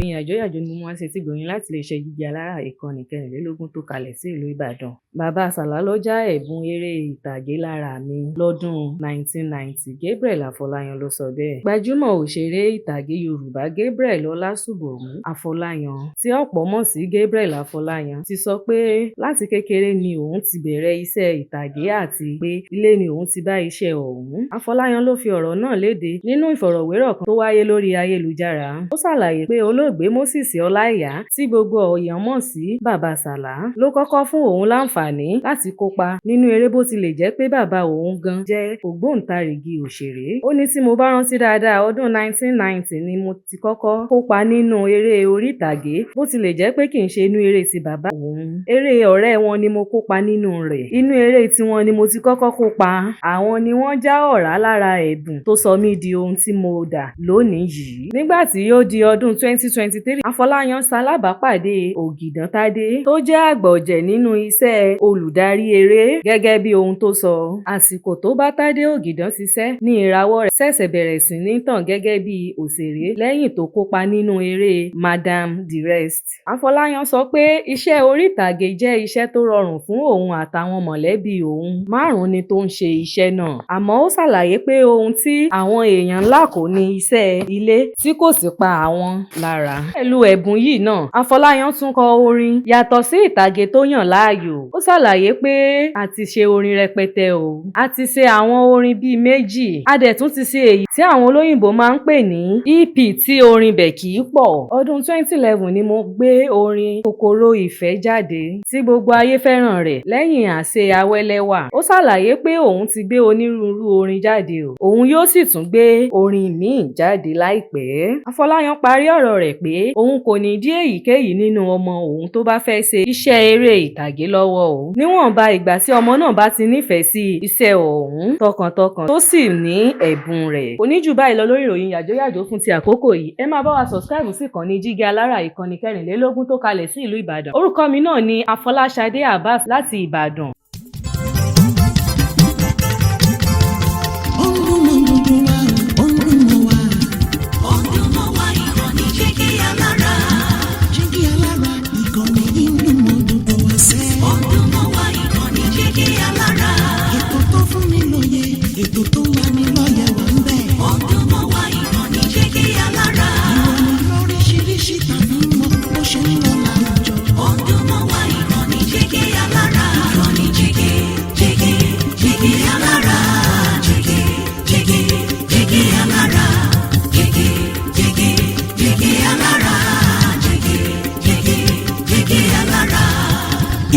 ìròyìn yàjóyàjó ni mo máa ń ṣe tí gbòyìn láti lè ṣe Jíjí Alára ìkànnì 24 tó kalẹ̀ sí ìlú Ìbàdàn. Bàbá Sàlá ló já ẹ̀bùn eré ìtàgé lára mi lọ́dún 1990. Gabriel Afọláyan ló sọ bẹ́ẹ̀. Gbajúmọ̀ òṣèré ìtàgé Yorùbá Gabriel Ọlásùbọ̀mí Afọláyan, tí ọ̀pọ̀ mọ̀ sí Gabriel Afọláyan, ti sọ pé láti kékeré ni òun ti bẹ̀rẹ̀ iṣẹ́ ìtàgé àti pé ilé ni òun ti bá iṣẹ́ ọ̀hún. Afọláyan ló fi ọ̀rọ̀ náà léde nínú ìfọ̀rọ̀wérọ̀ kan tó wáyé lórí ayélujára. Ó ṣàlàyé pé olóògbé Moses Ọláìyá, tí gbogbo èèyàn mọ̀ sí Bàbá Sàlá, ló kọ́kọ́ fún òun láǹfààní láti kópa nínú eré bó tilẹ̀ jẹ́ pé bàbá òun gan jẹ́ ògbóǹtarìgì òṣèré. Ó ní tí mo bá rántí dáadáa, ọdún 1990 ni mo ti kọ́kọ́ kópa nínú eré orí ìtàgé, bó tilẹ̀ jẹ́ pé kì í ṣe inú eré ti bàbá òun. Eré ọ̀rẹ́ wọn ni mo kópa nínú rẹ̀. Inú eré tiwọn ni mo ti kọ́kọ́ kópa. Àwọn ni wọ́n já ọ̀rá lára ẹ̀bùn tó sọ mí di ohun tí mo dà lónìí yìí. Nígbà tí ó di ọdún 2023, Afọláyan ṣalábàápàdé Ògìdán Tádé, tó jẹ́ àgbà ọ̀jẹ̀ nínú iṣẹ́ olùdarí eré. Gẹ́gẹ́ bí ohun tó sọ, àsìkò tó bá Tádé Ògìdán ṣiṣẹ́ ní ìràwọ̀ rẹ̀ ṣẹ̀ṣẹ̀ bẹ̀rẹ̀ sí ní tàn gẹ́gẹ́ bí òṣèré lẹ́yìn tó kópa nínú eré Madam the Rest. Afọláyan sọ pé iṣẹ́ orí ìtàgé jẹ́ iṣẹ́ tó rọrùn fún òun àtàwọn mọ̀lẹ́bí òun 5 ni tó ń ṣe iṣẹ́ náà. Àmọ́ ó ṣàlàyé pé ohun tí àwọn èèyàn ńlá kò ní iṣẹ́ ilé tí kò sì pa àwọn lára. Pẹ̀lú ẹ̀bùn yìí náà, Afọláyan tún kọ orin yàtọ̀ sí ìtàgé tó yàn láàyò. Ó ṣàlàyé pé a ti ṣe orin rẹpẹtẹ o. A ti ṣe àwọn orin bíi 2. A dẹ̀ tún ti ṣe èyí tí àwọn olóyìnbó máa ń pè ní EP tí orin bẹ̀ kì í pọ̀. Ọdún 2011 ni mo gbé orin Kòkòrò Ìfẹ́ jáde tí gbogbo ayé fẹ́ràn rẹ̀ lẹ́yìn àṣẹ Awẹ́lẹ́wà. Ó ṣàlàyé pé òun ti gbé onírúurú orin jáde o. Òun yóò sì tún gbé orin míì jáde láìpẹ́. Afọláyan parí ọ̀rọ̀ rẹ̀ pé òun kò ní dí èyíkéyìí nínú ọmọ òun tó bá fẹ́ ṣe iṣẹ́ eré ìtàgé lọ́wọ́ o. Níwọ̀nba ìgbà tí ọmọ náà bá ti nífẹ̀ẹ́ sí iṣẹ́ ọ̀hún tọkàntọkàn tó sì ní ẹ̀bùn rẹ̀. Kò ní jù báyìí lọ lórí ìròyìn yàjóyàjó fún ti àkókò yìí. Ẹ máa bá wa subscribe sí ìkànnì Jíjí Alára ìkànnì 24 tó kalẹ̀ sí ìlú Ìbàdàn. Orúkọ mi náà ni Afọláṣadé Abbas láti Ìbàdàn.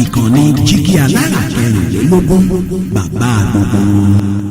Ìkànnì Jíjí Alára 24, bàbá gbogbo.